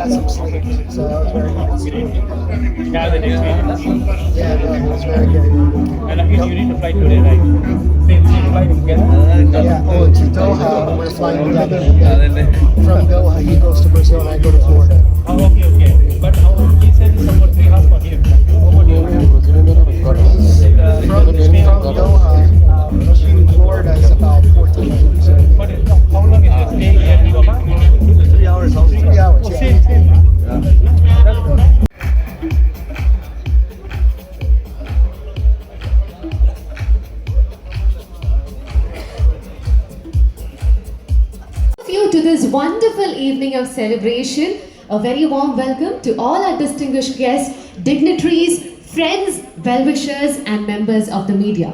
got some sleep, so that was very good. Yeah, the next week. Yeah, no, it was very good. And again, you need to fly today, right? Same flight together? Yeah, oh, to Doha, we're flying together. From Doha, he goes to Brazil and I go to Florida. Oh, okay. But he said it's about 3 hours for him. How about you? From Doha to Florida is about 14 hours. But how long is your stay here in Doha? 3 hours also. 3 hours, Oh, yeah. same. That's good. You to this wonderful evening of celebration. A very warm welcome to all our distinguished guests, dignitaries, friends, well-wishers and members of the media.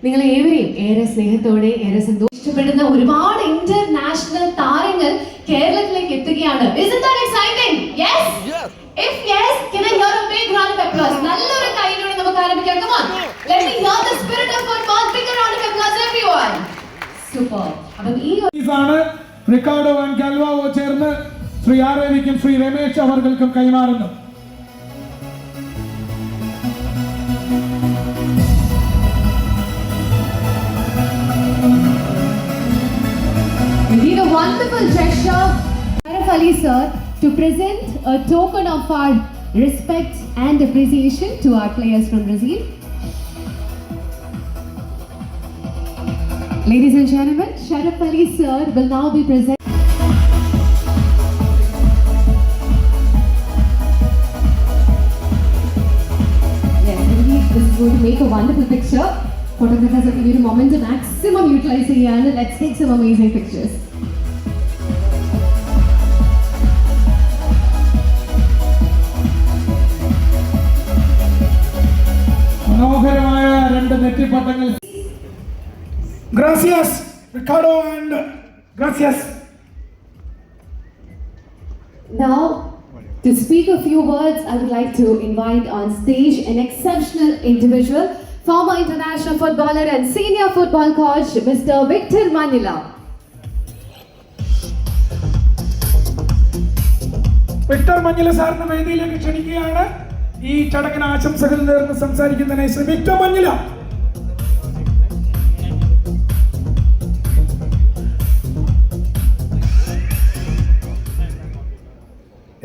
നിങ്ങൾ ഏവരെയും ഏറെ സ്നേഹത്തോടെ ഏറെ സന്തോഷപ്പെടുന്ന ഒരുപാട് international താരങ്ങൾ കേരളത്തിലേക്ക് എത്തുകയാണ്. Isn't that exciting? Yes? Yes. If yes, can I hear a big round of applause? നല്ലൊരു കൈയ്യോടെ നമുക്ക് ആരംഭിക്കാം. Come on. Let me hear the spirit of football. Big round of applause everyone. Super. അപ്പോൾ ഈ ആണ് Ricardo and ഗൽവാവോ ചേർന്ന് ശ്രീ ആരവിക്കും ശ്രീ രമേശ് അവർക്കും കൈമാറുന്നു. Indeed, a wonderful gesture, Sharaf Ali sir, to present a token of our respect and appreciation to our players from Brazil. Ladies and gentlemen, Sharaf Ali sir will now be present. Yes, indeed, this is going to make a wonderful picture. Photographers are giving a moment to maximum utilizing here. Let's take some amazing pictures. മനോഹരമായ രണ്ട് നെറ്റിപ്പട്ടങ്ങൾ. Gracias, Ricardo and gracias. Now, to speak a few words, I would like to invite on stage an exceptional individual, former international footballer and senior football coach, Mr. Victor Manila. Victor Manjila സാറിന് വേദിയിലേക്ക് ക്ഷണിക്കുകയാണ്. ഈ ചടങ്ങിന് ആശംസകൾ നേർന്ന് സംസാരിക്കുന്നതിനായി Shri Victor Manjila.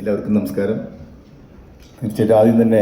എല്ലാവർക്കും നമസ്കാരം. തീർച്ചയായിട്ടും ആദ്യം തന്നെ